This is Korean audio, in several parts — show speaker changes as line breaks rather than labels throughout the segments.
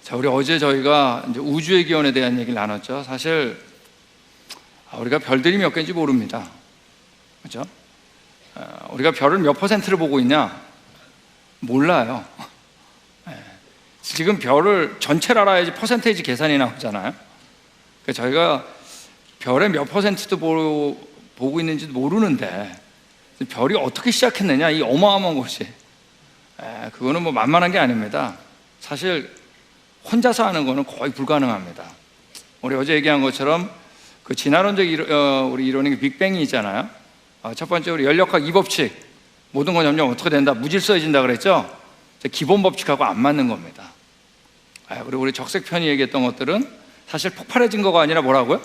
자, 우리 어제 저희가 이제 우주의 기원에 대한 얘기를 나눴죠. 사실 우리가 별들이 몇 개인지 모릅니다. 그렇죠? 우리가 별을 몇 퍼센트를 보고 있냐? 몰라요. 지금 별을 전체를 알아야지 퍼센테이지 계산이 나오잖아요. 그러니까 저희가 별의 몇 퍼센트도 보고 있는지도 모르는데 별이 어떻게 시작했느냐, 이 어마어마한 것이, 그거는 뭐 만만한 게 아닙니다. 사실 혼자서 하는 거는 거의 불가능합니다. 우리 어제 얘기한 것처럼 그 진화론적 우리 이론이 빅뱅이 있잖아요. 첫 번째 우리 연력학 2법칙, 모든 건 점점 어떻게 된다, 무질서해진다 그랬죠. 기본 법칙하고 안 맞는 겁니다. 그리고 우리 적색편이 얘기했던 것들은 사실 폭발해진 거가 아니라 뭐라고요?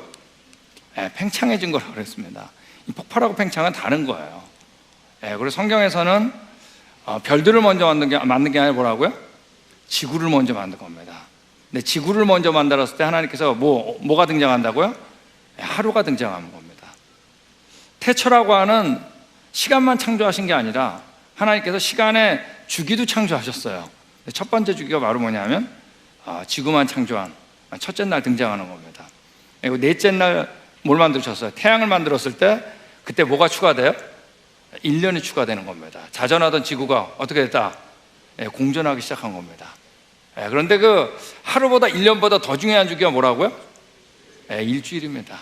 팽창해진 거라고 그랬습니다. 이 폭발하고 팽창은 다른 거예요. 그리고 성경에서는 별들을 먼저 만든 게 아니라 뭐라고요? 지구를 먼저 만든 겁니다. 근데 지구를 먼저 만들었을 때 하나님께서 뭐가 등장한다고요? 하루가 등장하는 겁니다. 태초라고 하는 시간만 창조하신 게 아니라 하나님께서 시간의 주기도 창조하셨어요. 첫 번째 주기가 바로 뭐냐면 지구만 창조한 첫째 날 등장하는 겁니다. 그리고 넷째 날 뭘 만드셨어요? 태양을 만들었을 때 그때 뭐가 추가돼요? 1년이 추가되는 겁니다. 자전하던 지구가 어떻게 됐다? 공전하기 시작한 겁니다. 그런데 그 하루보다 1년보다 더 중요한 주기가 뭐라고요? 일주일입니다.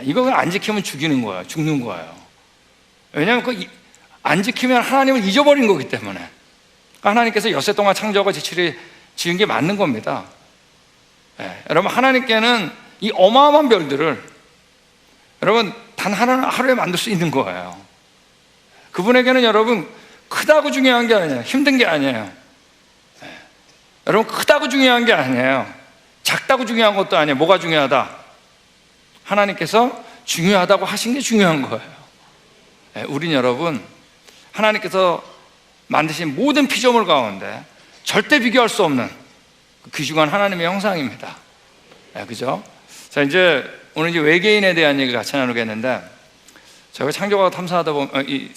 이거 안 지키면 죽이는 거예요. 죽는 거예요. 왜냐하면 안 지키면 하나님을 잊어버린 거기 때문에. 하나님께서 엿새 동안 창조하고 지은 게 맞는 겁니다. 여러분, 하나님께는 이 어마어마한 별들을 여러분 단 하루에 만들 수 있는 거예요. 그분에게는 여러분 크다고 중요한 게 아니에요. 힘든 게 아니에요. 여러분, 크다고 중요한 게 아니에요. 작다고 중요한 것도 아니에요. 뭐가 중요하다? 하나님께서 중요하다고 하신 게 중요한 거예요. 우린 여러분, 하나님께서 만드신 모든 피조물 가운데 절대 비교할 수 없는 귀중한 하나님의 형상입니다. 그죠? 자, 이제 오늘 이제 외계인에 대한 얘기를 같이 나누겠는데, 저희가 창조과학 탐사하다 보면 이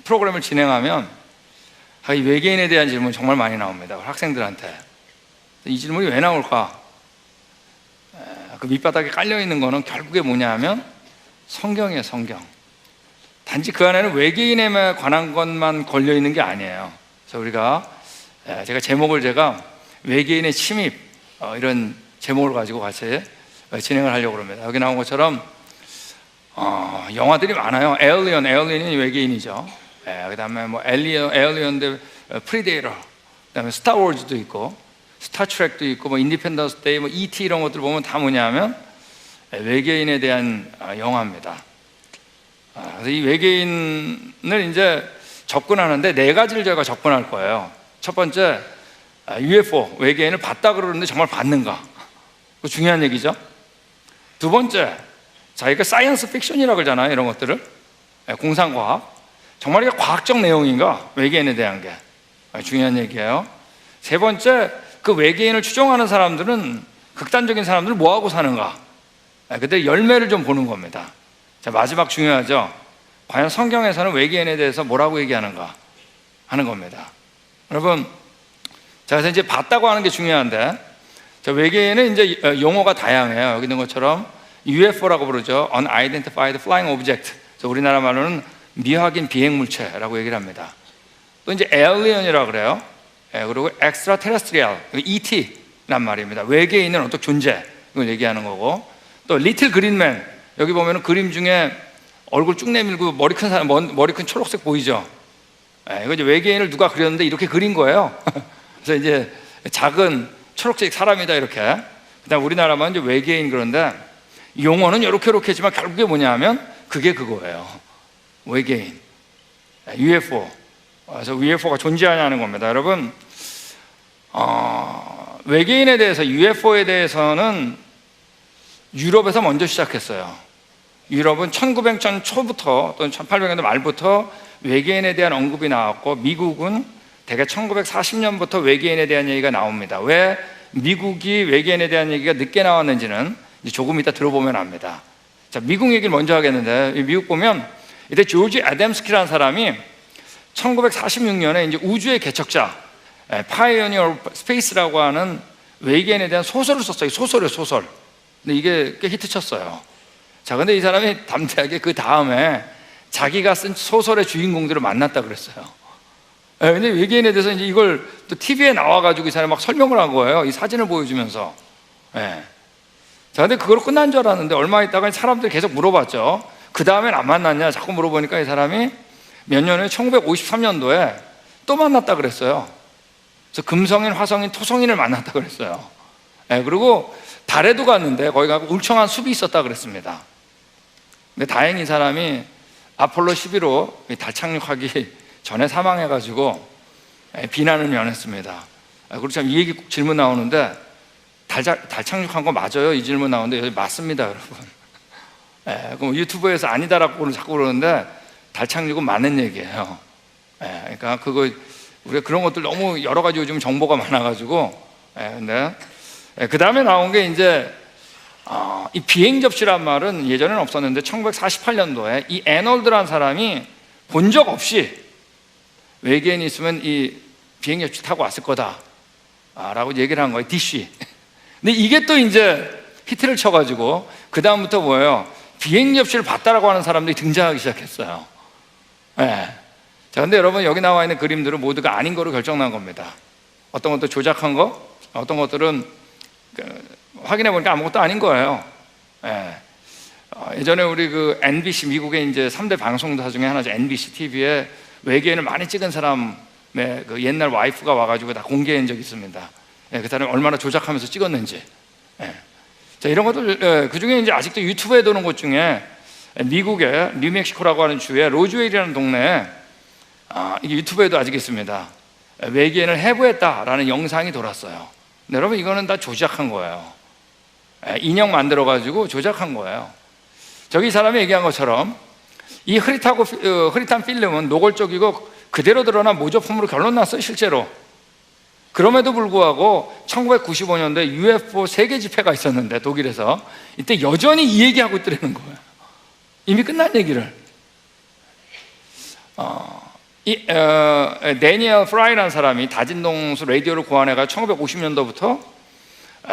프로그램을 진행하면 이 외계인에 대한 질문이 정말 많이 나옵니다. 학생들한테. 이 질문이 왜 나올까? 그 밑바닥에 깔려있는 거는 결국에 뭐냐 하면 성경이에요. 성경. 단지 그 안에는 외계인에 관한 것만 걸려있는 게 아니에요. 그래서 우리가 제가 외계인의 침입, 이런 제목을 가지고 같이 진행을 하려고 합니다. 여기 나온 것처럼 영화들이 많아요. 에일리언이 외계인이죠. 그 다음에 뭐 에일리언 대 프리데이터, 그 다음에 스타워즈도 있고 스타트rek도 있고 뭐 인디펜던스 데이, 뭐 E.T. 이런 것들 보면 다 뭐냐면 외계인에 대한 영화입니다. 그래서 이 외계인을 이제 접근하는데 네 가지를 저희가 접근할 거예요. 첫 번째, UFO, 외계인을 봤다 그러는데 정말 봤는가? 그거 중요한 얘기죠. 두 번째, 자기가 사이언스 픽션이라고 그러잖아요. 이런 것들을. 공상과학. 정말 이게 과학적 내용인가? 외계인에 대한 게 중요한 얘기예요. 세 번째, 그 외계인을 추종하는 사람들은, 극단적인 사람들은 뭐하고 사는가? 그때 열매를 좀 보는 겁니다. 자, 마지막 중요하죠. 과연 성경에서는 외계인에 대해서 뭐라고 얘기하는가 하는 겁니다. 여러분, 자, 그래서 이제 봤다고 하는 게 중요한데, 자, 외계인은 이제 용어가 다양해요. 여기 있는 것처럼 UFO라고 부르죠. Unidentified Flying Object. 우리나라 말로는 미확인 비행물체라고 얘기를 합니다. 또 이제 Alien이라고 그래요. 그리고 Extraterrestrial, ET란 말입니다. 외계인은 어떤 존재, 이걸 얘기하는 거고. 또 Little Green Man, 여기 보면은 그림 중에 얼굴 쭉 내밀고 머리 큰 사람, 머리 큰 초록색 보이죠? 이거 이제 외계인을 누가 그렸는데 이렇게 그린 거예요. 그래서 이제 작은 초록색 사람이다 이렇게. 그다음 우리나라만 이제 외계인, 그런데 용어는 이렇게 했지만 결국에 뭐냐 하면 그게 그거예요. 외계인, UFO. 그래서 UFO가 존재하냐는 겁니다. 여러분, 외계인에 대해서, UFO에 대해서는 유럽에서 먼저 시작했어요. 유럽은 1900년 초부터 또는 1800년대 말부터 외계인에 대한 언급이 나왔고, 미국은 대개 1940년부터 외계인에 대한 얘기가 나옵니다. 왜 미국이 외계인에 대한 얘기가 늦게 나왔는지는 이제 조금 이따 들어보면 압니다. 자, 미국 얘기를 먼저 하겠는데, 미국 보면 이때 조지 애덤스키라는 사람이 1946년에 이제 우주의 개척자, Pioneer of Space라고 하는 외계인에 대한 소설을 썼어요. 소설이에요, 소설. 근데 이게 꽤 히트쳤어요. 자, 근데 이 사람이 담대하게 그 다음에 자기가 쓴 소설의 주인공들을 만났다 그랬어요. 근데 외계인에 대해서 이제 이걸 또 TV에 나와가지고 이 사람이 막 설명을 한 거예요. 이 사진을 보여주면서. 자, 근데 그걸로 끝난 줄 알았는데 얼마 있다가 사람들이 계속 물어봤죠. 그 다음엔 안 만났냐? 자꾸 물어보니까 이 사람이 몇 년 후에 1953년도에 또 만났다 그랬어요. 그래서 금성인, 화성인, 토성인을 만났다 그랬어요. 그리고 달에도 갔는데 거기 가고 울창한 숲이 있었다 그랬습니다. 근데 다행히 이 사람이 아폴로 11호 달 착륙하기 전에 사망해가지고 비난을 면했습니다. 그리고 참 이 얘기 질문 나오는데 달 착륙한 거 맞아요? 이 질문 나오는데 맞습니다, 여러분. 그럼 유튜브에서 아니다라고 자꾸 그러는데 달 착륙은 맞는 얘기예요. 그러니까 우리가 그런 것들 너무 여러 가지 요즘 정보가 많아가지고. 근데 그 다음에 나온 게 이제 이 비행 접시란 말은 예전에는 없었는데 1948년도에 이 애널드라는 사람이 본 적 없이 외계인이 있으면 이 비행 접시 타고 왔을 거다 라고 얘기를 한 거예요. DC. 근데 이게 또 이제 히트를 쳐가지고 그 다음부터 뭐예요? 비행 접시를 봤다라고 하는 사람들이 등장하기 시작했어요. 자, 근데 여러분 여기 나와 있는 그림들은 모두가 아닌 거로 결정난 겁니다. 어떤 것도 조작한 거, 어떤 것들은 확인해 보니까 아무것도 아닌 거예요. 예전에 우리 그 NBC, 미국의 이제 3대 방송사 중에 하나죠. NBC TV에 외계인을 많이 찍은 사람의 그 옛날 와이프가 와가지고 다 공개한 적이 있습니다. 그 사람이 얼마나 조작하면서 찍었는지. 자, 이런 것들, 그 중에 이제 아직도 유튜브에 도는 것 중에 미국의 뉴멕시코라고 하는 주에 로즈웨일이라는 동네에 이게 유튜브에도 아직 있습니다. 외계인을 해부했다라는 영상이 돌았어요. 근데 여러분 이거는 다 조작한 거예요. 인형 만들어가지고 조작한 거예요. 저기 이 사람이 얘기한 것처럼 이 흐릿한 필름은 노골적이고 그대로 드러난 모조품으로 결론 났어요, 실제로. 그럼에도 불구하고 1995년도에 UFO 세계 집회가 있었는데 독일에서 이때 여전히 이 얘기하고 있더라는 거예요. 이미 끝난 얘기를. 데니얼 프라이라는 사람이 다진동수 라디오를 고안해가 1950년도부터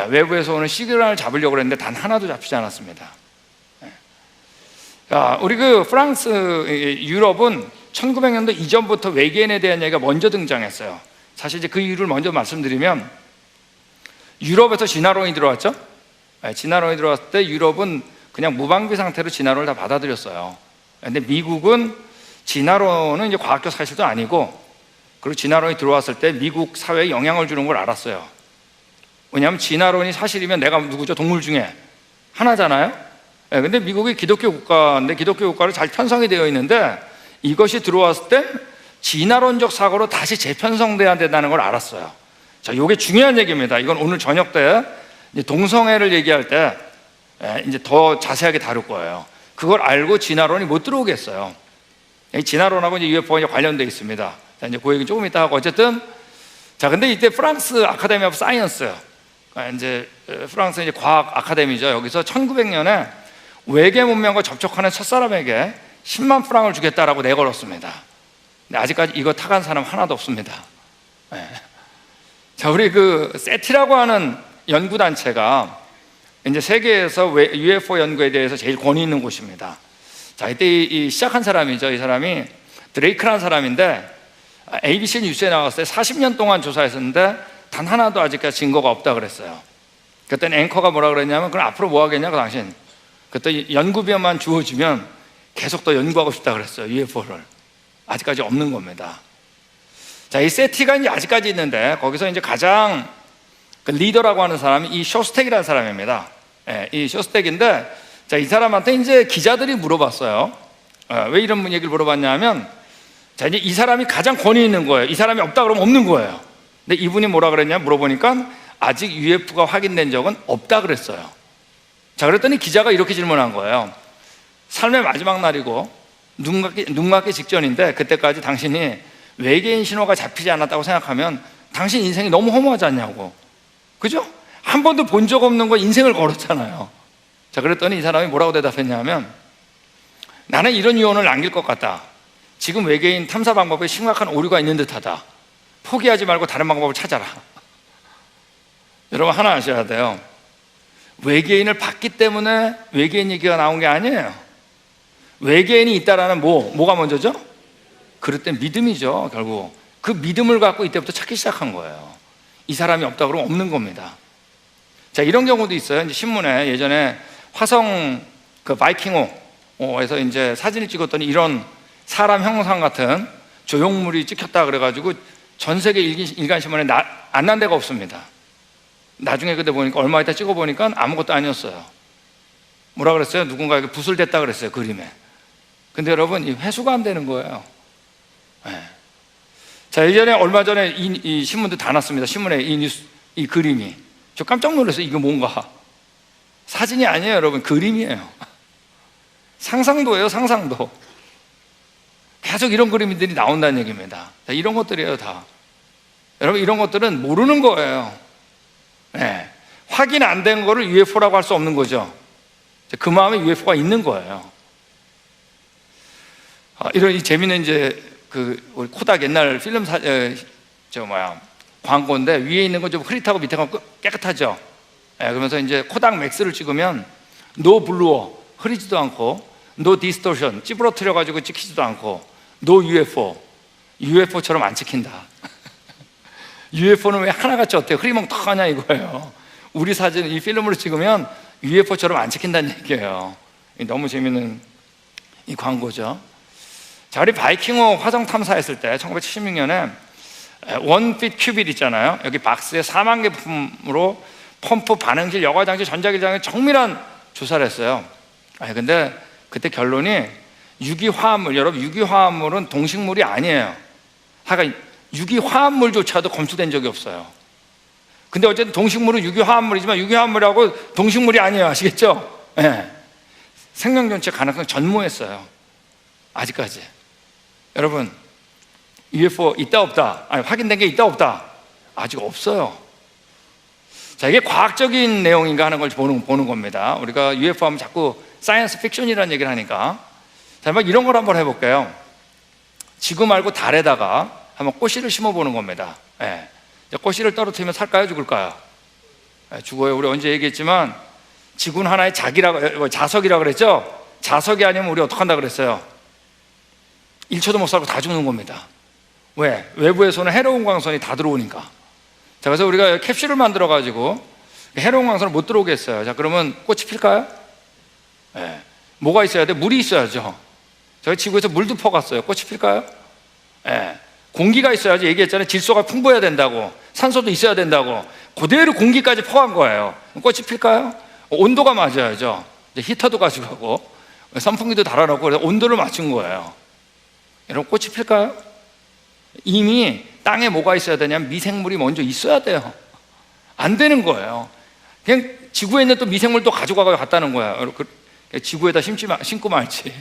외부에서 오는 시그널을 잡으려고 했는데 단 하나도 잡히지 않았습니다. 우리 그 프랑스, 유럽은 1900년도 이전부터 외계인에 대한 얘기가 먼저 등장했어요. 사실 이제 그 이유를 먼저 말씀드리면 유럽에서 진화론이 들어왔죠. 진화론이 들어왔을 때 유럽은 그냥 무방비 상태로 진화론을 다 받아들였어요. 근데 미국은 진화론은 이제 과학적 사실도 아니고, 그리고 진화론이 들어왔을 때 미국 사회에 영향을 주는 걸 알았어요. 왜냐하면 진화론이 사실이면 내가 누구죠? 동물 중에 하나잖아요. 근데 미국이 기독교 국가인데 기독교 국가로 잘 편성이 되어 있는데 이것이 들어왔을 때 진화론적 사고로 다시 재편성돼야 된다는 걸 알았어요. 자, 이게 중요한 얘기입니다. 이건 오늘 저녁 때 동성애를 얘기할 때 이제 더 자세하게 다룰 거예요. 그걸 알고 진화론이 못 들어오겠어요. 진화론하고 이제 UFO가 관련되어 있습니다. 자, 이제 그 얘기 조금 이따 하고, 어쨌든 자, 근데 이때 프랑스 아카데미 오브 사이언스, 이제 프랑스 이제 과학 아카데미죠. 여기서 1900년에 외계 문명과 접촉하는 첫사람에게 10만 프랑을 주겠다라고 내걸었습니다. 근데 아직까지 이거 타간 사람 하나도 없습니다. 자, 우리 그 세티라고 하는 연구단체가 이제 세계에서 UFO 연구에 대해서 제일 권위 있는 곳입니다. 자, 이때 시작한 사람이죠. 이 사람이 드레이크라는 사람인데 ABC 뉴스에 나갔을 때 40년 동안 조사했었는데 단 하나도 아직까지 증거가 없다 그랬어요. 그때는 앵커가 뭐라 그랬냐면, 그럼 앞으로 뭐 하겠냐고 당신. 그때 연구비만 주어주면 계속 더 연구하고 싶다 그랬어요, UFO를. 아직까지 없는 겁니다. 자, 이 세티가 이제 아직까지 있는데 거기서 이제 가장 그 리더라고 하는 사람이 이 쇼스텍이라는 사람입니다. 이 쇼스텍인데, 자, 이 사람한테 이제 기자들이 물어봤어요. 왜 이런 얘기를 물어봤냐면, 자, 이제 이 사람이 가장 권위 있는 거예요. 이 사람이 없다 그러면 없는 거예요. 근데 이분이 뭐라 그랬냐 물어보니까 아직 UFO가 확인된 적은 없다 그랬어요. 자, 그랬더니 기자가 이렇게 질문한 거예요. 삶의 마지막 날이고 눈 감기 직전인데 그때까지 당신이 외계인 신호가 잡히지 않았다고 생각하면 당신 인생이 너무 허무하지 않냐고. 그죠? 한 번도 본 적 없는 거 인생을 걸었잖아요. 자, 그랬더니 이 사람이 뭐라고 대답했냐면, 나는 이런 유언을 남길 것 같다. 지금 외계인 탐사 방법에 심각한 오류가 있는 듯하다. 포기하지 말고 다른 방법을 찾아라. 여러분 하나 아셔야 돼요. 외계인을 봤기 때문에 외계인 얘기가 나온 게 아니에요. 외계인이 있다라는 뭐가 먼저죠? 그럴 땐 믿음이죠. 결국 그 믿음을 갖고 이때부터 찾기 시작한 거예요. 이 사람이 없다 그러면 없는 겁니다. 자, 이런 경우도 있어요. 이제 신문에 예전에 화성 그 바이킹호에서 이제 사진을 찍었더니 이런 사람 형상 같은 조형물이 찍혔다 그래가지고 전 세계 일간 신문에 안 난 데가 없습니다. 나중에 그때 보니까 얼마 있다 찍어보니까 아무것도 아니었어요. 뭐라 그랬어요? 누군가에게 붓을 댔다 그랬어요, 그림에. 근데 여러분, 이 회수가 안 되는 거예요. 네. 자, 예전에 얼마 전에 이 신문도 다 났습니다. 신문에 이 그림이. 저 깜짝 놀랐어요. 이게 뭔가. 사진이 아니에요, 여러분. 그림이에요. 상상도예요, 상상도. 계속 이런 그림들이 나온다는 얘기입니다. 자, 이런 것들이에요, 다. 여러분, 이런 것들은 모르는 거예요. 네. 확인 안 된 거를 UFO라고 할 수 없는 거죠. 그 마음에 UFO가 있는 거예요. 이런 이 재미있는 이제 우리 코닥 옛날 필름 광고인데 위에 있는 건 좀 흐릿하고 밑에 건 깨끗하죠. 네, 그러면서 이제 코닥 맥스를 찍으면 노 블루어 흐리지도 않고 노 디스토션 찌부러뜨려 가지고 찍히지도 않고 노 UFO UFO처럼 안 찍힌다. UFO는 왜 하나같이 어때요? 흐리멍텅하냐 이거예요. 우리 사진 이 필름으로 찍으면 UFO처럼 안 찍힌다는 얘기예요. 너무 재밌는 이 광고죠. 자, 우리 바이킹호 화성 탐사했을 때 1976년에 원핏 큐빗 있잖아요. 여기 박스에 4만 개 부품으로 펌프, 반응실, 여과장치, 전자기장에 정밀한 조사를 했어요. 근데 그때 결론이 유기화합물, 여러분 유기화합물은 동식물이 아니에요. 하여간 유기화합물조차도 검출된 적이 없어요. 근데 어쨌든 동식물은 유기화합물이지만 유기화합물하고 동식물이 아니에요. 아시겠죠? 네. 생명존재 가능성 전무했어요. 아직까지. 여러분, UFO 있다 없다? 아니, 확인된 게 있다 없다? 아직 없어요. 자, 이게 과학적인 내용인가 하는 걸 보는 겁니다. 우리가 UFO 하면 자꾸 사이언스 픽션이라는 얘기를 하니까. 자, 막 이런 걸 한번 해볼게요. 지구 말고 달에다가 한번 꽃씨를 심어보는 겁니다. 네. 꽃씨를 떨어뜨리면 살까요, 죽을까요? 네, 죽어요. 우리 언제 얘기했지만 지구는 하나의 자석이라고 그랬죠? 자석이 아니면 우리 어떡한다 그랬어요? 1초도 못 살고 다 죽는 겁니다. 왜? 외부에서는 해로운 광선이 다 들어오니까. 자, 그래서 우리가 캡슐을 만들어 가지고 해로운 광선을 못 들어오게 했어요. 자, 그러면 꽃이 필까요? 네. 뭐가 있어야 돼? 물이 있어야죠. 저희 지구에서 물도 퍼갔어요. 꽃이 필까요? 네. 공기가 있어야지. 얘기했잖아요. 질소가 풍부해야 된다고, 산소도 있어야 된다고. 그대로 공기까지 퍼간 거예요. 꽃이 필까요? 온도가 맞아야죠. 이제 히터도 가져가고 선풍기도 달아놓고 그래서 온도를 맞춘 거예요. 여러분, 꽃이 필까요? 이미 땅에 뭐가 있어야 되냐면 미생물이 먼저 있어야 돼요. 안 되는 거예요. 그냥 지구에 있는 또 미생물도 가져가고 갔다는 거예요. 지구에다 심고 말지.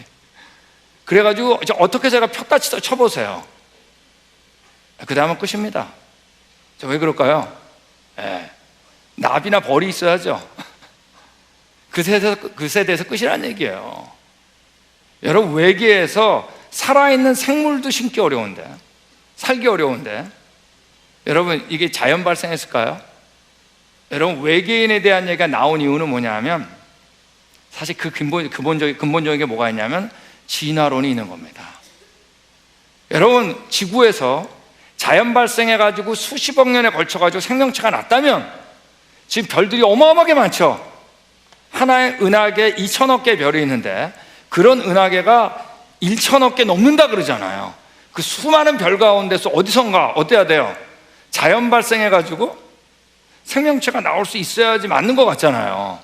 그래가지고 이제 어떻게 제가 폈다 쳐보세요. 그 다음은 끝입니다. 왜 그럴까요? 나비나 벌이 있어야죠. 그 세대에서 끝이라는 얘기예요. 여러분, 외계에서 살아있는 생물도 심기 어려운데, 살기 어려운데, 여러분, 이게 자연 발생했을까요? 여러분, 외계인에 대한 얘기가 나온 이유는 뭐냐면 사실 그 근본적인 게 뭐가 있냐면 진화론이 있는 겁니다. 여러분, 지구에서 자연 발생해가지고 수십억 년에 걸쳐가지고 생명체가 났다면 지금 별들이 어마어마하게 많죠. 하나의 은하계에 2천억 개의 별이 있는데 그런 은하계가 1천억 개 넘는다 그러잖아요. 그 수많은 별 가운데서 어디선가 어때야 돼요? 자연 발생해가지고 생명체가 나올 수 있어야지 맞는 것 같잖아요.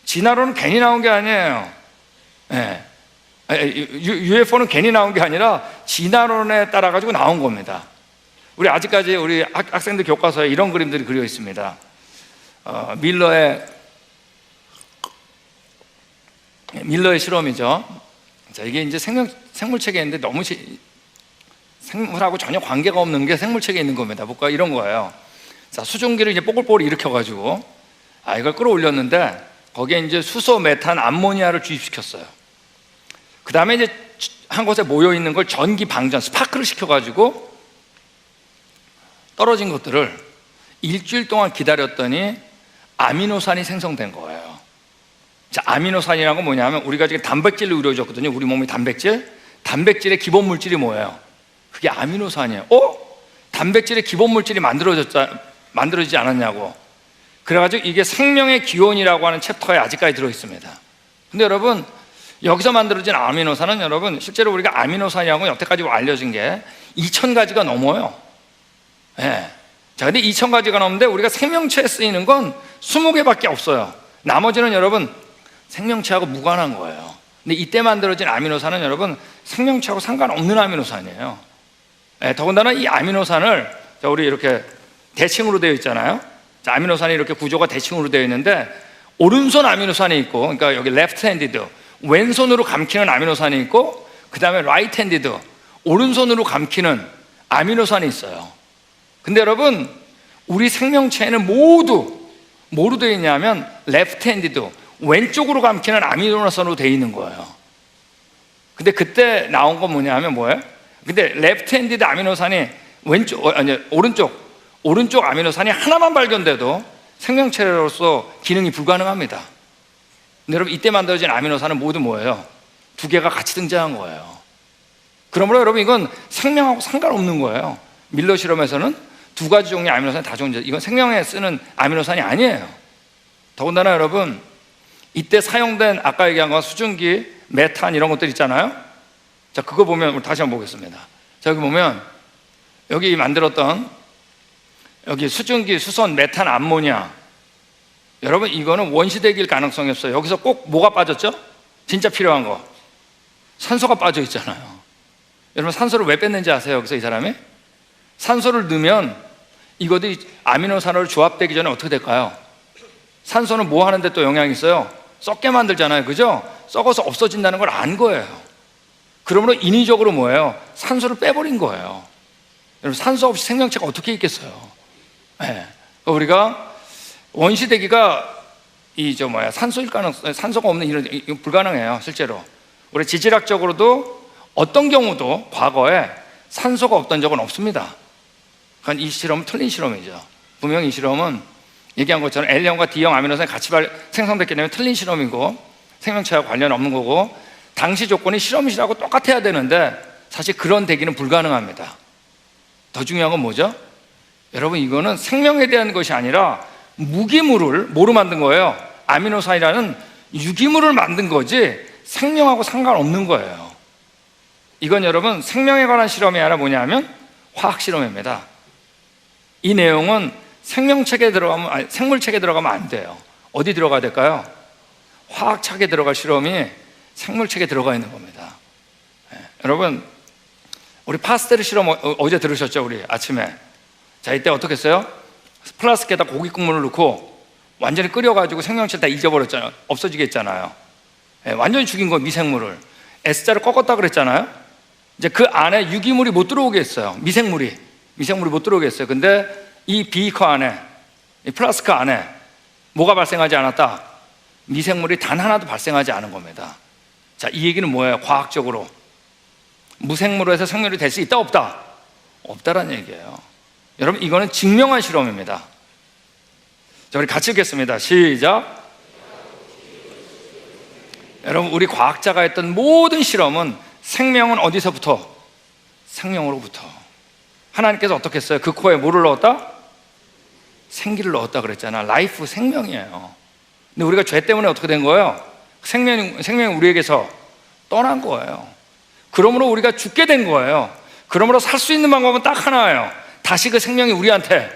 진화론은 괜히 나온 게 아니에요. 네. UFO는 괜히 나온 게 아니라 진화론에 따라 가지고 나온 겁니다. 우리 아직까지 우리 학생들 교과서에 이런 그림들이 그려 있습니다. 밀러의 실험이죠. 자, 이게 이제 생물체계에 있는데 너무 생물하고 전혀 관계가 없는 게 생물체계에 있는 겁니다. 볼까? 이런 거예요. 자, 수증기를 이제 뽀글뽀글 일으켜가지고 이걸 끌어올렸는데 거기에 이제 수소, 메탄, 암모니아를 주입시켰어요. 그 다음에 이제 한 곳에 모여 있는 걸 전기 방전, 스파크를 시켜가지고 떨어진 것들을 일주일 동안 기다렸더니 아미노산이 생성된 거예요. 자, 아미노산이라는 건 뭐냐면 우리가 지금 단백질로 이루어졌거든요. 우리 몸이 단백질의 기본 물질이 뭐예요? 그게 아미노산이에요. 단백질의 기본 물질이 만들어지지 않았냐고. 그래가지고 이게 생명의 기원이라고 하는 챕터에 아직까지 들어있습니다. 근데 여러분, 여기서 만들어진 아미노산은 여러분, 실제로 우리가 아미노산이라고 여태까지 알려진 게 2000가지가 넘어요. 예. 자, 근데 2000가지가 넘는데 우리가 생명체에 쓰이는 건 20개밖에 없어요. 나머지는 여러분, 생명체하고 무관한 거예요. 근데 이때 만들어진 아미노산은 여러분, 생명체하고 상관없는 아미노산이에요. 예, 더군다나 이 아미노산을, 자, 우리 이렇게 대칭으로 되어 있잖아요. 자, 아미노산이 이렇게 구조가 대칭으로 되어 있는데, 오른손 아미노산이 있고, 그러니까 여기 레프트 핸디드, 왼손으로 감키는 아미노산이 있고, 그 다음에 라이트 핸디드, 오른손으로 감키는 아미노산이 있어요. 근데 여러분, 우리 생명체에는 뭐로 되어 있냐면 레프트 핸디드, 왼쪽으로 감키는 아미노산으로 되어 있는 거예요. 근데 그때 나온 건 뭐냐면 뭐예요? 근데 레프트 핸디드 아미노산이 오른쪽 아미노산이 하나만 발견돼도 생명체로서 기능이 불가능합니다. 근데 여러분, 이때 만들어진 아미노산은 모두 뭐예요? 2개가 같이 등장한 거예요. 그러므로 여러분, 이건 생명하고 상관없는 거예요. 밀러 실험에서는 2가지 종류의 아미노산이 다 존재해요. 이건 생명에 쓰는 아미노산이 아니에요. 더군다나 여러분, 이때 사용된 아까 얘기한 건 수증기, 메탄 이런 것들 있잖아요. 자, 그거 보면 우리 다시 한번 보겠습니다. 자, 여기 보면 여기 만들었던 여기 수증기, 수선, 메탄, 암모니아, 여러분 이거는 원시대기일 가능성이 없어요. 여기서 꼭 뭐가 빠졌죠? 진짜 필요한 거, 산소가 빠져 있잖아요. 여러분, 산소를 왜 뺐는지 아세요? 여기서 이 사람이 산소를 넣으면 이것들이 아미노산으로 조합되기 전에 어떻게 될까요? 산소는 뭐 하는데 또 영향이 있어요? 썩게 만들잖아요. 그죠? 썩어서 없어진다는 걸 안 거예요. 그러므로 인위적으로 뭐예요? 산소를 빼버린 거예요. 여러분, 산소 없이 생명체가 어떻게 있겠어요? 네. 우리가 원시대기가 산소일 가능성, 산소가 없는 이거 불가능해요. 실제로 우리 지질학적으로도 어떤 경우도 과거에 산소가 없던 적은 없습니다. 그러니까 이 실험은 틀린 실험이죠. 분명히 이 실험은 얘기한 것처럼 L형과 D형 아미노산이 같이 생성됐기 때문에 틀린 실험이고 생명체와 관련 없는 거고, 당시 조건이 실험실하고 똑같아야 되는데 사실 그런 대기는 불가능합니다. 더 중요한 건 뭐죠? 여러분, 이거는 생명에 대한 것이 아니라 무기물을 뭐로 만든 거예요? 아미노산이라는 유기물을 만든 거지 생명하고 상관없는 거예요. 이건 여러분, 생명에 관한 실험이 아니라 뭐냐면 화학 실험입니다. 이 내용은 생물책에 들어가면 안 돼요. 어디 들어가야 될까요? 화학책에 들어갈 실험이 생물책에 들어가 있는 겁니다. 네. 여러분, 우리 파스텔 실험 어제 들으셨죠? 우리 아침에. 자, 이때 어떻게 했어요? 플라스틱에다 고기 국물을 넣고 완전히 끓여가지고 생명체를 다 잊어버렸잖아요. 없어지게 했잖아요. 네, 완전히 죽인 거, 미생물을. S자를 꺾었다 그랬잖아요. 이제 그 안에 유기물이 못 들어오게 했어요. 미생물이 못 들어오게 했어요. 근데 이 비커 안에, 이 플라스크 안에 뭐가 발생하지 않았다? 미생물이 단 하나도 발생하지 않은 겁니다. 자, 이 얘기는 뭐예요? 과학적으로 무생물로 해서 생명이 될 수 있다, 없다? 없다라는 얘기예요. 여러분, 이거는 증명한 실험입니다. 자, 우리 같이 읽겠습니다. 시작. 여러분, 우리 과학자가 했던 모든 실험은 생명은 어디서부터? 생명으로부터. 하나님께서 어떻게 했어요? 그 코에 뭐를 넣었다? 생기를 넣었다 그랬잖아. 라이프, 생명이에요. 근데 우리가 죄 때문에 어떻게 된 거예요? 생명이 우리에게서 떠난 거예요. 그러므로 우리가 죽게 된 거예요. 그러므로 살 수 있는 방법은 딱 하나예요. 다시 그 생명이 우리한테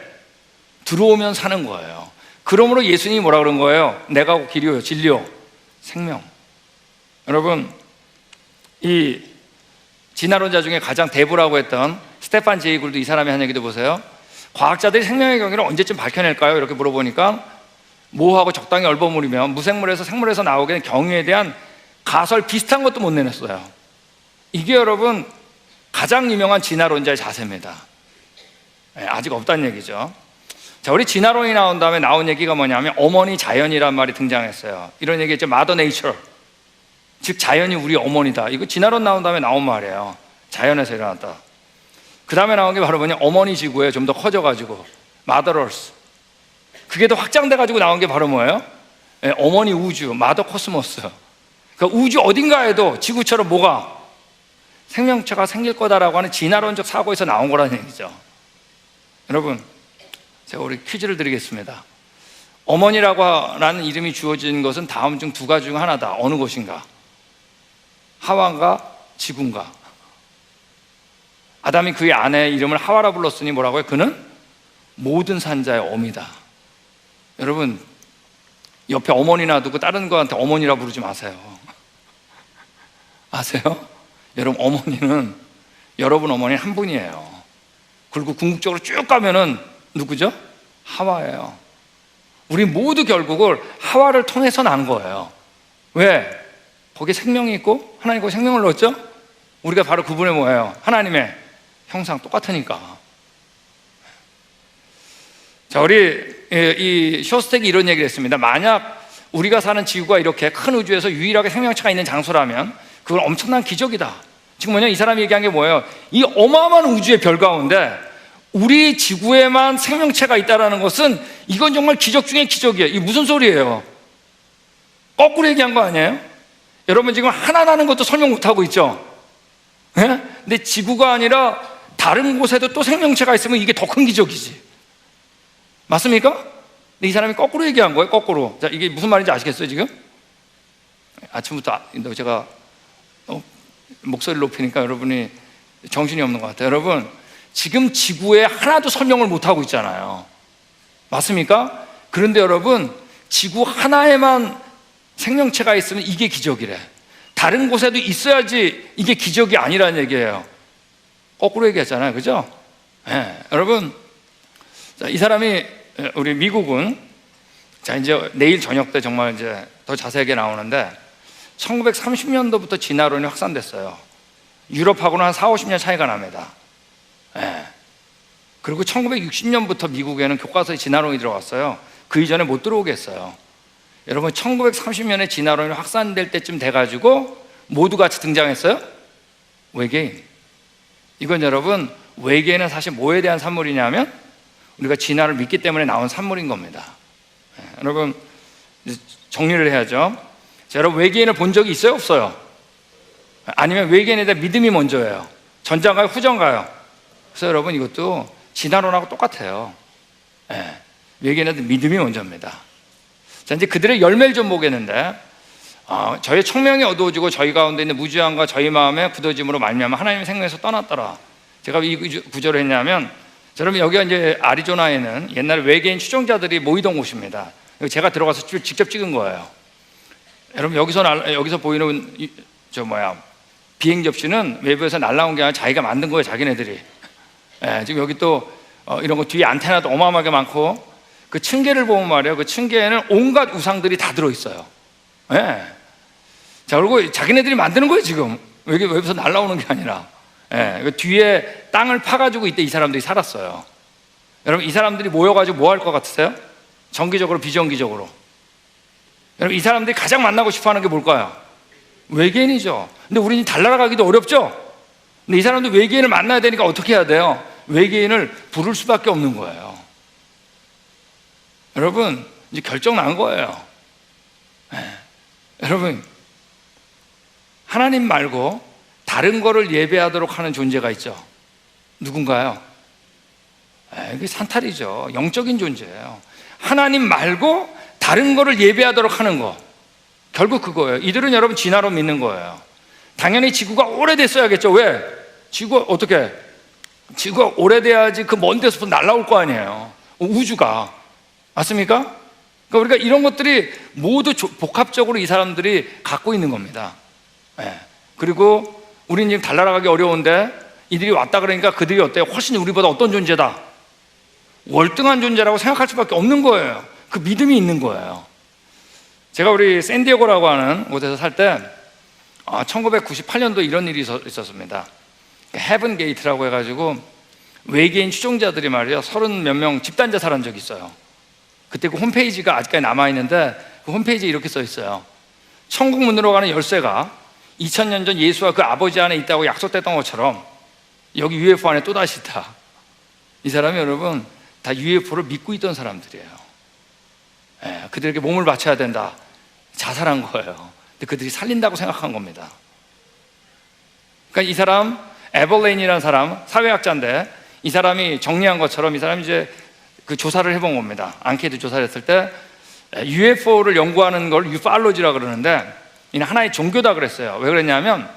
들어오면 사는 거예요. 그러므로 예수님이 뭐라 그런 거예요? 내가 길이요, 진리요, 생명. 여러분, 이 진화론자 중에 가장 대부라고 했던 스테판 제이 굴도 이 사람이 한 얘기도 보세요. 과학자들이 생명의 경위를 언제쯤 밝혀낼까요? 이렇게 물어보니까 모호하고 적당히 얼버무리면 무생물에서 생물에서 나오게 된 경위에 대한 가설 비슷한 것도 못 내놨어요. 이게 여러분 가장 유명한 진화론자의 자세입니다. 아직 없다는 얘기죠. 자, 우리 진화론이 나온 다음에 나온 얘기가 뭐냐면 어머니 자연이란 말이 등장했어요. 이런 얘기 있죠. 마더 네이처, 즉 자연이 우리 어머니다. 이거 진화론 나온 다음에 나온 말이에요. 자연에서 일어났다. 그 다음에 나온 게 바로 뭐냐, 어머니 지구에 좀 더 커져가지고 Mother Earth. 그게 더 확장돼가지고 나온 게 바로 뭐예요? 어머니 우주, 마더 코스모스. 그러니까 우주 어딘가에도 지구처럼 뭐가 생명체가 생길 거다라고 하는 진화론적 사고에서 나온 거라는 얘기죠. 여러분, 제가 우리 퀴즈를 드리겠습니다. 어머니라고 하는 이름이 주어진 것은 다음 중 두 가지 중 하나다. 어느 것인가? 하와인가 지구인가? 아담이 그의 아내의 이름을 하와라 불렀으니 뭐라고요? 그는 모든 산자의 어미다. 여러분, 옆에 어머니나 두고 다른 거한테 어머니라 부르지 마세요. 아세요? 여러분, 여러분 어머니는 한 분이에요. 그리고 궁극적으로 쭉 가면은 누구죠? 하와예요. 우리 모두 결국을 하와를 통해서 난 거예요. 왜? 거기에 생명이 있고 하나님 거기에 생명을 넣었죠? 우리가 바로 그분의 뭐예요? 하나님의 형상 똑같으니까. 자, 우리 이 쇼스텍이 이런 얘기를 했습니다. 만약 우리가 사는 지구가 이렇게 큰 우주에서 유일하게 생명체가 있는 장소라면 그건 엄청난 기적이다. 지금 뭐냐, 이 사람이 얘기한 게 뭐예요? 이 어마어마한 우주의 별 가운데 우리 지구에만 생명체가 있다는 것은 이건 정말 기적 중에 기적이에요. 이게 무슨 소리예요? 거꾸로 얘기한 거 아니에요? 여러분, 지금 하나 나는 것도 설명 못하고 있죠? 예? 근데 지구가 아니라 다른 곳에도 또 생명체가 있으면 이게 더 큰 기적이지. 맞습니까? 근데 이 사람이 거꾸로 얘기한 거예요, 거꾸로. 자, 이게 무슨 말인지 아시겠어요, 지금? 아침부터 제가 목소리를 높이니까 여러분이 정신이 없는 것 같아요. 여러분, 지금 지구에 하나도 설명을 못하고 있잖아요. 맞습니까? 그런데 여러분, 지구 하나에만 생명체가 있으면 이게 기적이래. 다른 곳에도 있어야지 이게 기적이 아니라는 얘기예요. 거꾸로 얘기했잖아요, 그죠? 네. 여러분, 자, 이 사람이, 우리 미국은, 자, 이제 내일 저녁 때 정말 이제 더 자세하게 나오는데 1930년도부터 진화론이 확산됐어요. 유럽하고는 한 4, 50년 차이가 납니다. 네. 그리고 1960년부터 미국에는 교과서에 진화론이 들어갔어요. 그 이전에 못 들어오게 했어요. 여러분, 1930년에 진화론이 확산될 때쯤 돼가지고 모두 같이 등장했어요? 외계인. 이건 여러분, 외계인은 사실 뭐에 대한 산물이냐면 우리가 진화를 믿기 때문에 나온 산물인 겁니다. 네. 여러분, 정리를 해야죠. 자, 여러분, 외계인을 본 적이 있어요, 없어요? 아니면 외계인에 대한 믿음이 먼저예요? 전자인가요, 후전가요? 그래서 여러분, 이것도 진화론하고 똑같아요. 네. 외계인에 대한 믿음이 먼저입니다. 자, 이제 그들의 열매를 좀 보겠는데, 저의 청명이 어두워지고 저희 가운데 있는 무지함과 저희 마음의 굳어짐으로 말미암아 하나님의 생명에서 떠났더라. 제가 이 구절을 했냐면, 여러분, 여기가 이제 아리조나에는 옛날에 외계인 추종자들이 모이던 곳입니다. 제가 들어가서 직접 찍은 거예요. 여러분, 여기서 보이는 비행 접시는 외부에서 날라온 게 아니라 자기가 만든 거예요, 자기네들이. 예, 지금 여기 또 이런 거 뒤에 안테나도 어마어마하게 많고, 그 층계를 보면 말이에요, 그 층계에는 온갖 우상들이 다 들어있어요. 예. 자, 그리고 자기네들이 만드는 거예요, 지금. 외부에서 날라오는 게 아니라. 예, 그 뒤에 땅을 파가지고 이때 이 사람들이 살았어요. 여러분, 이 사람들이 모여가지고 뭐 할 것 같으세요? 정기적으로, 비정기적으로. 여러분, 이 사람들이 가장 만나고 싶어 하는 게 뭘까요? 외계인이죠. 근데 우리는 달나라가기도 어렵죠? 근데 이 사람들 외계인을 만나야 되니까 어떻게 해야 돼요? 외계인을 부를 수밖에 없는 거예요. 여러분, 이제 결정 난 거예요. 네. 여러분, 하나님 말고 다른 거를 예배하도록 하는 존재가 있죠. 누군가요? 이게 산탈이죠. 영적인 존재예요. 하나님 말고 다른 거를 예배하도록 하는 거, 결국 그거예요. 이들은 여러분 진화론 믿는 거예요. 당연히 지구가 오래됐어야겠죠. 왜? 지구가 어떻게? 지구가 오래돼야지 그 먼 데서 날아올 거 아니에요. 우주가. 맞습니까? 그러니까 우리가 이런 것들이 모두 복합적으로 이 사람들이 갖고 있는 겁니다. 네. 그리고 우리는 지금 달나라가기 어려운데 이들이 왔다 그러니까 그들이 어때요? 훨씬 우리보다 어떤 존재다? 월등한 존재라고 생각할 수밖에 없는 거예요. 그 믿음이 있는 거예요. 제가 우리 샌디에고라고 하는 곳에서 살 때 1998년도 이런 일이 있었습니다. 헤븐 게이트라고 해가지고 외계인 추종자들이 말이에요, 30몇 명 집단자 살한 적이 있어요. 그때 그 홈페이지가 아직까지 남아있는데 그 홈페이지에 이렇게 써 있어요. 천국 문으로 가는 열쇠가 2000년 전 예수와 그 아버지 안에 있다고 약속됐던 것처럼 여기 UFO 안에 또다시 있다. 이 사람이 여러분 다 UFO를 믿고 있던 사람들이에요. 그들에게 몸을 바쳐야 된다. 자살한 거예요. 근데 그들이 살린다고 생각한 겁니다. 그러니까 이 사람 에벌레인이라는 사람 사회학자인데, 이 사람이 정리한 것처럼 이 사람이 이제 그 조사를 해본 겁니다. 앙케이트 조사를 했을 때 UFO를 연구하는 걸 유팔로지라고 그러는데, 이는 하나의 종교다 그랬어요. 왜 그랬냐면,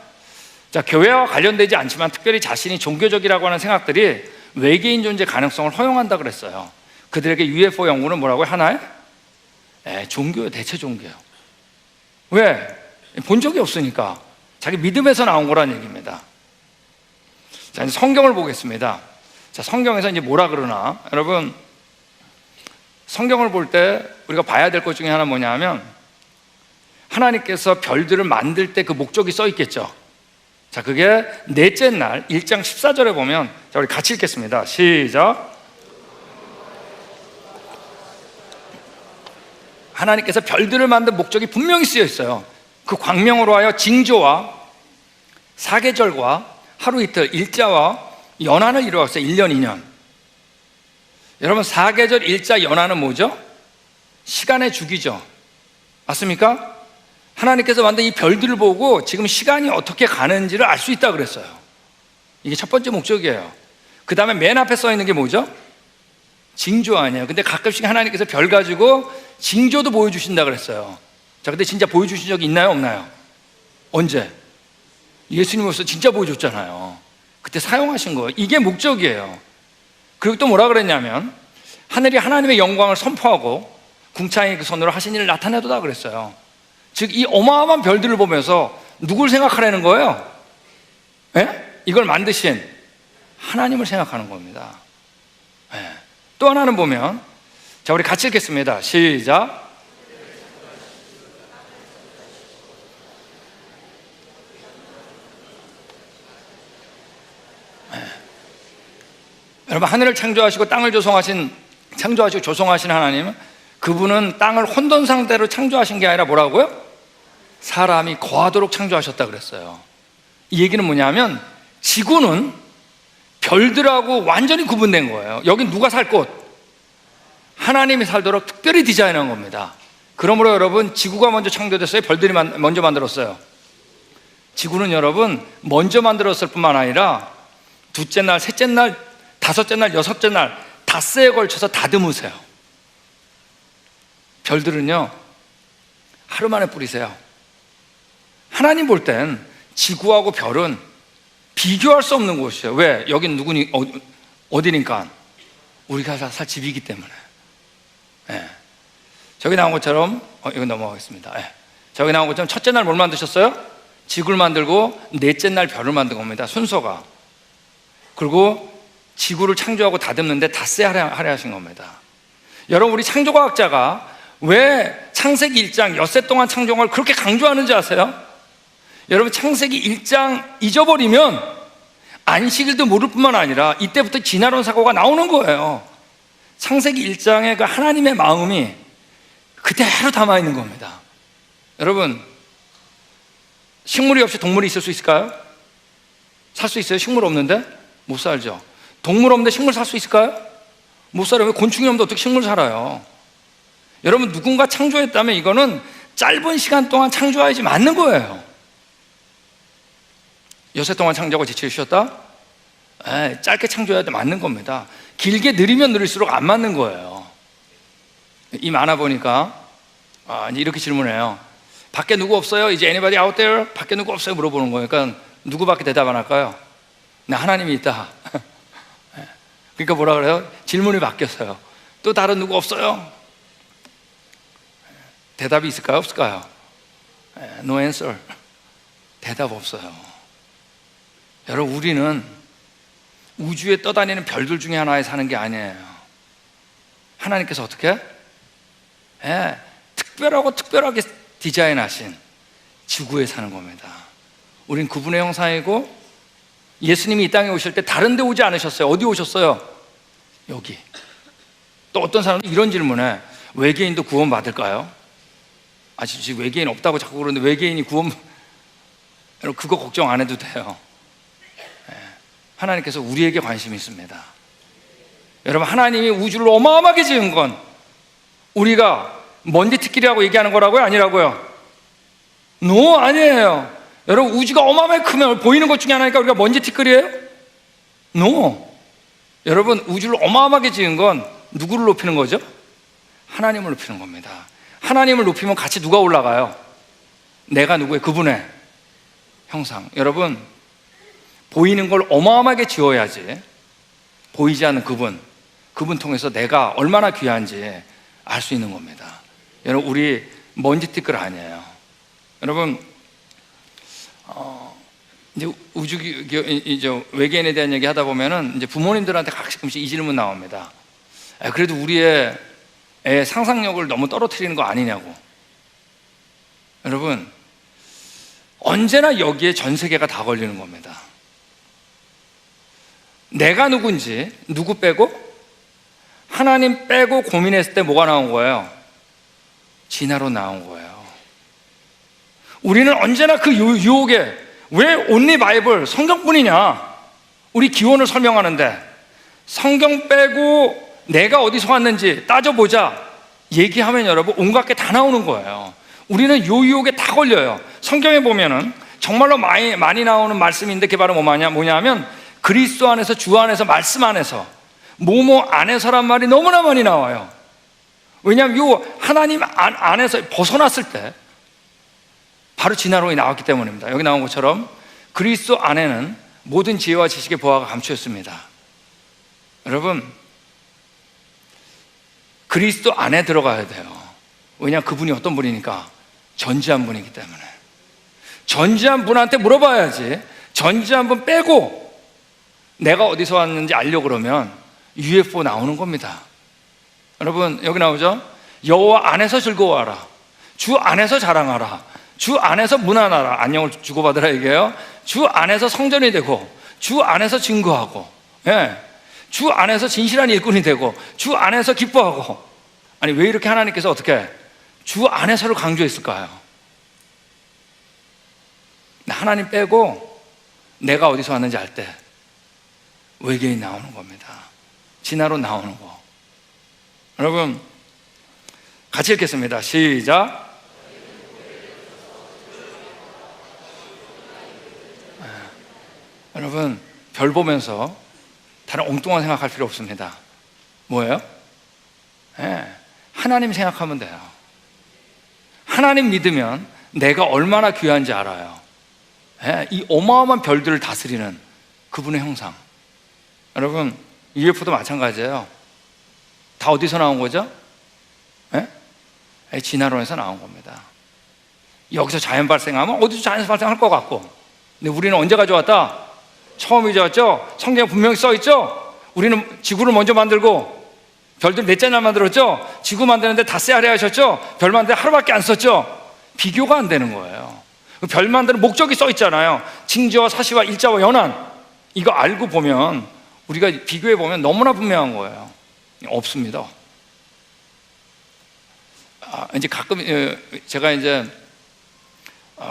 자, 교회와 관련되지 않지만 특별히 자신이 종교적이라고 하는 생각들이 외계인 존재 가능성을 허용한다 그랬어요. 그들에게 UFO 연구는 뭐라고요? 하나의 종교예요. 대체 종교예요. 왜? 본 적이 없으니까. 자기 믿음에서 나온 거란 얘기입니다. 자, 이제 성경을 보겠습니다. 자, 성경에서 이제 뭐라 그러나, 여러분 성경을 볼 때 우리가 봐야 될 것 중에 하나 뭐냐면, 하나님께서 별들을 만들 때 그 목적이 써 있겠죠. 자, 그게 넷째 날 1장 14절에 보면, 자, 우리 같이 읽겠습니다. 시작. 하나님께서 별들을 만든 목적이 분명히 쓰여 있어요. 그 광명으로 하여 징조와 사계절과 하루 이틀 일자와 연한을 이루었어요. 1년 2년. 여러분, 사계절 일자 연한은 뭐죠? 시간의 주기죠. 맞습니까? 하나님께서 만든 이 별들을 보고 지금 시간이 어떻게 가는지를 알 수 있다 그랬어요. 이게 첫 번째 목적이에요. 그 다음에 맨 앞에 써 있는 게 뭐죠? 징조 아니에요. 근데 가끔씩 하나님께서 별 가지고 징조도 보여주신다 그랬어요. 자, 근데 진짜 보여주신 적이 있나요? 없나요? 언제? 예수님 오셔서 진짜 보여줬잖아요. 그때 사용하신 거예요. 이게 목적이에요. 그리고 또 뭐라 그랬냐면, 하늘이 하나님의 영광을 선포하고 궁창이 그 손으로 하신 일을 나타내도다 그랬어요. 즉, 이 어마어마한 별들을 보면서 누굴 생각하라는 거예요? 이걸 만드신 하나님을 생각하는 겁니다. 또 하나는 보면, 자, 우리 같이 읽겠습니다. 시작. 여러분, 하늘을 창조하시고 땅을 창조하시고 조성하신 하나님, 그분은 땅을 혼돈 상태로 창조하신 게 아니라 뭐라고요? 사람이 거하도록 창조하셨다 그랬어요. 이 얘기는 뭐냐면, 지구는 별들하고 완전히 구분된 거예요. 여긴 누가 살 곳? 하나님이 살도록 특별히 디자인한 겁니다. 그러므로 여러분, 지구가 먼저 창조됐어요? 별들이 먼저 만들었어요? 지구는 여러분 먼저 만들었을 뿐만 아니라 둘째 날, 셋째 날, 다섯째 날, 여섯째 날 닷새에 걸쳐서 다듬으세요. 별들은요 하루 만에 뿌리세요. 하나님 볼 땐 지구하고 별은 비교할 수 없는 곳이에요. 왜? 여긴 누구니, 어디니까? 우리가 살 집이기 때문에. 저기 나온 것처럼, 이거 넘어가겠습니다. 저기 나온 것처럼 첫째 날 뭘 만드셨어요? 지구를 만들고 넷째 날 별을 만든 겁니다. 순서가. 그리고 지구를 창조하고 다듬는데 닷새 하려 하신 겁니다. 여러분, 우리 창조과학자가 왜 창세기 1장 엿새 동안 창조한 걸 그렇게 강조하는지 아세요? 여러분, 창세기 1장 잊어버리면 안식일도 모를 뿐만 아니라 이때부터 진화론 사고가 나오는 거예요. 창세기 1장의 그 하나님의 마음이 그대로 담아있는 겁니다. 여러분, 식물이 없이 동물이 있을 수 있을까요? 살 수 있어요? 식물 없는데? 못 살죠. 동물 없는데 식물 살 수 있을까요? 못 살아요. 왜 곤충이 없는데 어떻게 식물 살아요? 여러분, 누군가 창조했다면 이거는 짧은 시간 동안 창조해야지 맞는 거예요. 엿새 동안 창조하고 지체를 쉬었다? 짧게 창조해야 돼 맞는 겁니다. 길게 느리면 느릴수록 안 맞는 거예요. 이 만화 보니까 이제 이렇게 질문해요. 밖에 누구 없어요? 이제 anybody out there? 밖에 누구 없어요? 물어보는 거예요. 그러니까 누구밖에 대답 안 할까요? 네, 하나님이 있다. 그러니까 뭐라 그래요? 질문이 바뀌었어요. 또 다른 누구 없어요? 대답이 있을까요? 없을까요? No answer. 대답 없어요. 여러분, 우리는 우주에 떠다니는 별들 중에 하나에 사는 게 아니에요. 하나님께서 어떻게? 특별하게 디자인하신 지구에 사는 겁니다. 우린 그분의 형상이고, 예수님이 이 땅에 오실 때 다른 데 오지 않으셨어요. 어디 오셨어요? 여기. 또 어떤 사람은 이런 질문에, 외계인도 구원 받을까요? 지금 외계인 없다고 자꾸 그러는데 외계인이 구원, 여러분, 그거 걱정 안 해도 돼요. 하나님께서 우리에게 관심이 있습니다. 여러분, 하나님이 우주를 어마어마하게 지은 건 우리가 먼지티끌이라고 얘기하는 거라고요? 아니라고요? 노, 아니에요. 여러분, 우주가 어마어마하게 크면 보이는 것 중에 하나니까 우리가 먼지티끌이에요? 노. 여러분, 우주를 어마어마하게 지은 건 누구를 높이는 거죠? 하나님을 높이는 겁니다. 하나님을 높이면 같이 누가 올라가요? 내가 누구의? 그분의 형상. 여러분, 보이는 걸 어마어마하게 지어야지 보이지 않는 그분 통해서 내가 얼마나 귀한지 알 수 있는 겁니다. 여러분, 우리 먼지티끌 아니에요. 여러분, 이제 외계인에 대한 얘기 하다 보면은 이제 부모님들한테 가끔씩 이 질문 나옵니다. 그래도 우리의 애 상상력을 너무 떨어뜨리는 거 아니냐고. 여러분, 언제나 여기에 전 세계가 다 걸리는 겁니다. 내가 누군지, 누구 빼고? 하나님 빼고 고민했을 때 뭐가 나온 거예요? 진화로 나온 거예요. 우리는 언제나 그 유혹에 왜 온리 바이블, 성경뿐이냐? 우리 기원을 설명하는데 성경 빼고 내가 어디서 왔는지 따져보자 얘기하면 여러분 온갖 게 다 나오는 거예요. 우리는 요 유혹에 다 걸려요. 성경에 보면은 정말로 많이 나오는 말씀인데 그게 바로 뭐냐면 그리스도 안에서, 주 안에서, 말씀 안에서, 뭐뭐 안에서란 말이 너무나 많이 나와요. 왜냐하면 요 하나님 안에서 벗어났을 때 바로 진화론이 나왔기 때문입니다. 여기 나온 것처럼 그리스도 안에는 모든 지혜와 지식의 보화가 감추어 있습니다. 여러분, 그리스도 안에 들어가야 돼요. 왜냐하면 그분이 어떤 분이니까? 전지한 분이기 때문에. 전지한 분한테 물어봐야지. 전지한 분 빼고 내가 어디서 왔는지 알려고 그러면 UFO 나오는 겁니다. 여러분, 여기 나오죠? 여호와 안에서 즐거워하라. 주 안에서 자랑하라. 주 안에서 문안하라. 안녕을 주고받으라 얘기해요. 주 안에서 성전이 되고, 주 안에서 증거하고, 예. 주 안에서 진실한 일꾼이 되고, 주 안에서 기뻐하고. 아니, 왜 이렇게 하나님께서 어떻게 주 안에서를 강조했을까요? 하나님 빼고 내가 어디서 왔는지 알 때 외계인 나오는 겁니다. 진화로 나오는 거. 여러분, 같이 읽겠습니다. 시작. 여러분, 별 보면서 다른 엉뚱한 생각할 필요 없습니다. 뭐예요? 하나님 생각하면 돼요. 하나님 믿으면 내가 얼마나 귀한지 알아요. 이 어마어마한 별들을 다스리는 그분의 형상. 여러분, UFO도 마찬가지예요. 다 어디서 나온 거죠? 진화론에서 나온 겁니다. 여기서 자연 발생하면 어디서 자연 발생할 것 같고, 근데 우리는 언제 가져왔다? 처음 가져왔죠? 성경에 분명히 써있죠? 우리는 지구를 먼저 만들고 별들 넷째나 만들었죠? 지구 만드는데 닷새 아래 하셨죠? 별 만드는데 하루밖에 안 썼죠? 비교가 안 되는 거예요. 별 만드는 목적이 써있잖아요. 징조와 사시와 일자와 연한. 이거 알고 보면, 우리가 비교해 보면 너무나 분명한 거예요. 없습니다. 이제 가끔 제가 이제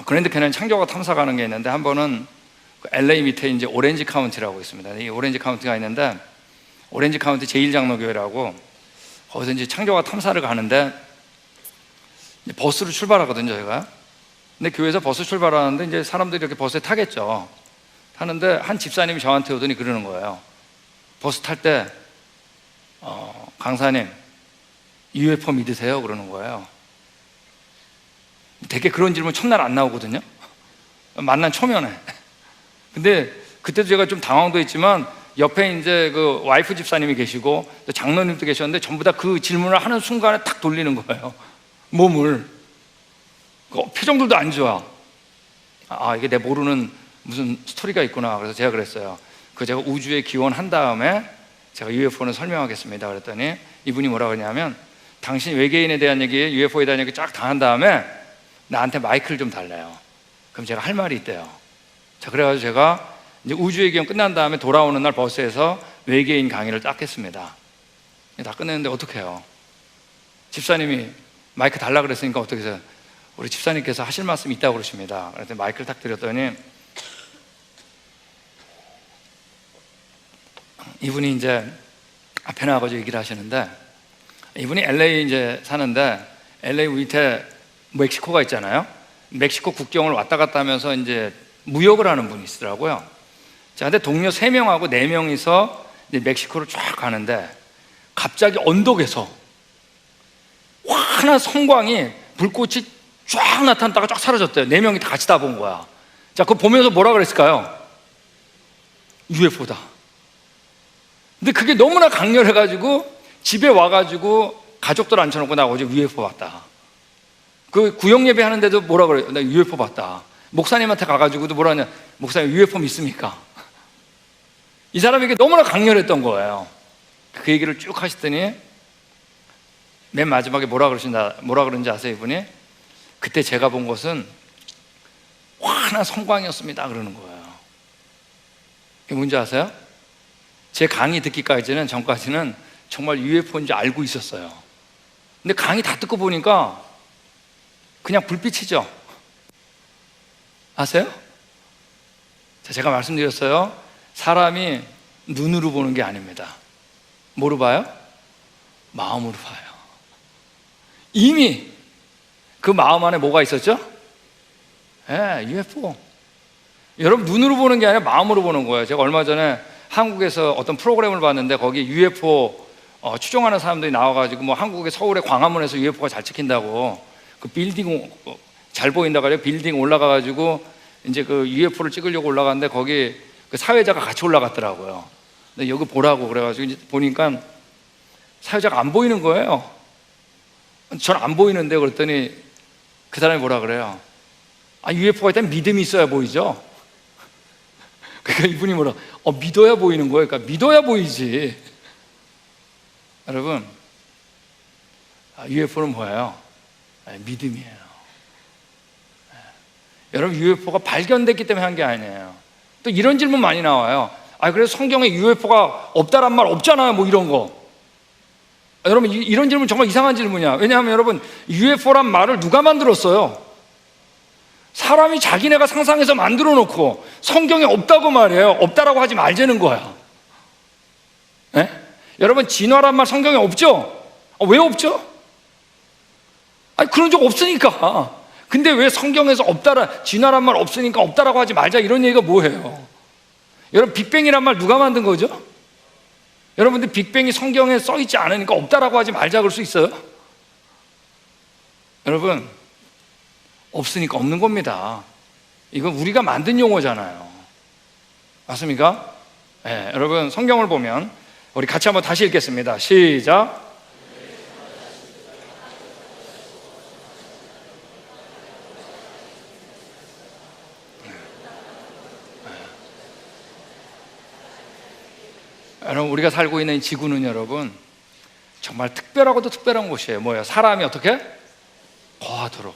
그랜드 캐년 창조과 탐사 가는 게 있는데, 한 번은 LA 밑에 이제 오렌지 카운티라고 있습니다. 이 오렌지 카운티가 있는데, 오렌지 카운티 제1장로교회라고, 거기서 이제 창조과 탐사를 가는데 이제 버스로 출발하거든요, 저희가. 근데 교회에서 버스 출발하는데 이제 사람들이 이렇게 버스에 타겠죠. 타는데 한 집사님이 저한테 오더니 그러는 거예요. 버스 탈 때 강사님, UFO 믿으세요? 그러는 거예요. 되게 그런 질문 첫날 안 나오거든요. 만난 초면에. 근데 그때도 제가 좀 당황도 했지만, 옆에 이제 그 와이프 집사님이 계시고 또 장로님도 계셨는데 전부 다 그 질문을 하는 순간에 탁 돌리는 거예요. 몸을. 표정들도 안 좋아. 이게 내 모르는 무슨 스토리가 있구나. 그래서 제가 그랬어요. 제가 우주에 기원한 다음에 제가 UFO는 설명하겠습니다. 그랬더니 이분이 뭐라 그러냐면, 당신 외계인에 대한 얘기, UFO에 대한 얘기 쫙 다 한 다음에 나한테 마이크를 좀 달래요. 그럼 제가 할 말이 있대요. 자, 그래가지고 제가 이제 우주의 기원 끝난 다음에 돌아오는 날 버스에서 외계인 강의를 딱 했습니다. 다 끝냈는데 어떻게 해요? 집사님이 마이크 달라 그랬으니까 어떻게 해서, 우리 집사님께서 하실 말씀이 있다고 그러십니다. 그랬더니 마이크를 딱 드렸더니, 이분이 이제 앞에 나와가지고 얘기를 하시는데, 이분이 LA 이제 사는데 LA 밑에 멕시코가 있잖아요. 멕시코 국경을 왔다 갔다 하면서 이제 무역을 하는 분이 있더라고요. 자, 근데 동료 3명하고 4명이서 이제 멕시코를 쫙 가는데 갑자기 언덕에서 환한 성광이, 불꽃이 쫙 나타났다가 쫙 사라졌대요. 4명이 다 같이 다 본 거야. 자, 그거 보면서 뭐라 그랬을까요? UFO다. 근데 그게 너무나 강렬해가지고 집에 와가지고 가족들 앉혀놓고 나 어제 UFO 봤다. 그 구역 예배 하는데도 뭐라 그래요? 나 UFO 봤다. 목사님한테 가가지고도 뭐라 하냐? 목사님 UFO 믿습니까? 이 사람에게 너무나 강렬했던 거예요. 그 얘기를 쭉 하시더니 맨 마지막에 뭐라 그러는지 아세요? 이분이 그때 제가 본 것은 환한 성광이었습니다 그러는 거예요. 이게 뭔지 아세요? 제 강의 듣기까지는, 전까지는 정말 UFO인지 알고 있었어요. 근데 강의 다 듣고 보니까 그냥 불빛이죠. 아세요? 자, 제가 말씀드렸어요. 사람이 눈으로 보는 게 아닙니다. 뭐로 봐요? 마음으로 봐요. 이미 그 마음 안에 뭐가 있었죠? UFO. 여러분, 눈으로 보는 게 아니라 마음으로 보는 거예요. 제가 얼마 전에 한국에서 어떤 프로그램을 봤는데 거기 UFO 추종하는 사람들이 나와가지고 뭐 한국의 서울의 광화문에서 UFO가 잘 찍힌다고, 그 빌딩 잘 보인다고 해요. 빌딩 올라가가지고 이제 그 UFO를 찍으려고 올라갔는데 거기 그 사회자가 같이 올라갔더라고요. 근데 여기 보라고 그래가지고 이제 보니까 사회자가 안 보이는 거예요. 전 안 보이는데 그랬더니 그 사람이 뭐라 그래요? UFO가 일단 믿음이 있어야 보이죠. 그러니까 이분이 뭐라, 믿어야 보이는 거예요. 그러니까 믿어야 보이지. 여러분, UFO는 뭐예요? 믿음이에요. 여러분, UFO가 발견됐기 때문에 한 게 아니에요. 또 이런 질문 많이 나와요. 그래서 성경에 UFO가 없다란 말 없잖아요, 뭐 이런 거. 여러분, 이런 질문 정말 이상한 질문이야. 왜냐하면 여러분, UFO란 말을 누가 만들었어요? 사람이 자기네가 상상해서 만들어 놓고 성경에 없다고 말해요. 없다라고 하지 말자는 거야. 네? 여러분, 진화란 말 성경에 없죠? 왜 없죠? 그런 적 없으니까. 근데 왜 성경에서 진화란 말 없으니까 없다라고 하지 말자 이런 얘기가 뭐예요? 여러분, 빅뱅이란 말 누가 만든 거죠? 여러분들, 빅뱅이 성경에 써있지 않으니까 없다라고 하지 말자 그럴 수 있어요? 여러분, 없으니까 없는 겁니다. 이건 우리가 만든 용어잖아요. 맞습니까? 네, 여러분, 성경을 보면 우리 같이 한번 다시 읽겠습니다. 시작. 여러분, 우리가 살고 있는 이 지구는 여러분 정말 특별하고도 특별한 곳이에요. 뭐예요? 사람이 어떻게? 거하도록,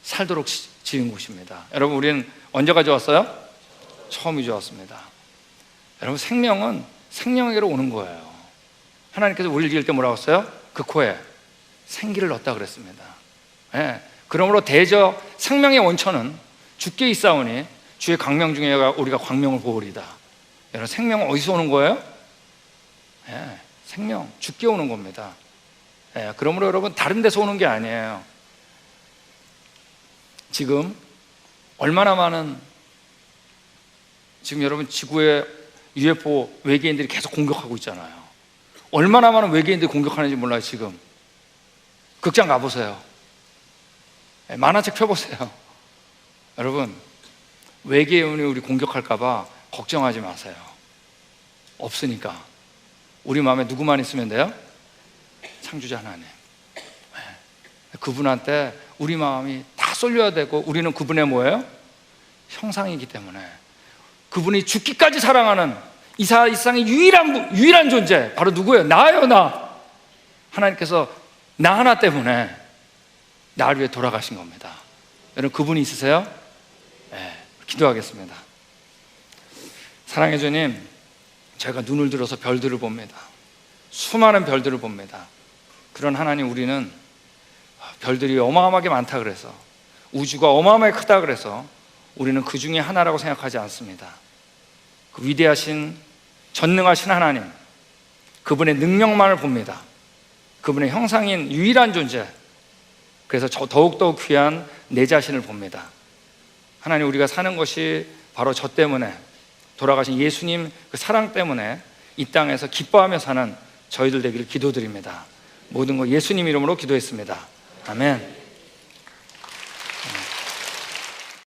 살도록 지은 곳입니다. 여러분, 우리는 언제가 좋았어요? 처음이 좋았습니다. 여러분, 생명은 생명에게로 오는 거예요. 하나님께서 우리를 지을 때 뭐라고 했어요? 그 코에 생기를 넣었다 그랬습니다. 그러므로 대저 생명의 원천은 주께 있사오니 주의 광명 중에 우리가 광명을 보으리다. 여러분, 생명은 어디서 오는 거예요? 생명, 주께 오는 겁니다. 그러므로 여러분, 다른 데서 오는 게 아니에요. 지금 얼마나 많은, 지금 여러분 지구에 UFO 외계인들이 계속 공격하고 있잖아요. 얼마나 많은 외계인들이 공격하는지 몰라요. 지금 극장 가보세요. 만화책 펴보세요. 여러분, 외계인이 우리 공격할까봐 걱정하지 마세요. 없으니까. 우리 마음에 누구만 있으면 돼요? 창조자 하나님. 그분한테 우리 마음이 다 쏠려야 되고, 우리는 그분의 뭐예요? 형상이기 때문에 그분이 죽기까지 사랑하는 이 세상의 유일한 존재, 바로 누구예요? 나예요, 나. 하나님께서 나 하나 때문에 나를 위해 돌아가신 겁니다. 여러분, 그분이 있으세요? 기도하겠습니다. 사랑해 주님, 제가 눈을 들어서 별들을 봅니다. 수많은 별들을 봅니다. 그런 하나님, 우리는 별들이 어마어마하게 많다 그래서, 우주가 어마어마하게 크다 그래서 우리는 그 중에 하나라고 생각하지 않습니다. 그 위대하신 전능하신 하나님, 그분의 능력만을 봅니다. 그분의 형상인 유일한 존재, 그래서 더욱더 귀한 내 자신을 봅니다. 하나님, 우리가 사는 것이 바로 저 때문에, 돌아가신 예수님 그 사랑 때문에 이 땅에서 기뻐하며 사는 저희들 되기를 기도드립니다. 모든 거 예수님 이름으로 기도했습니다. 아멘.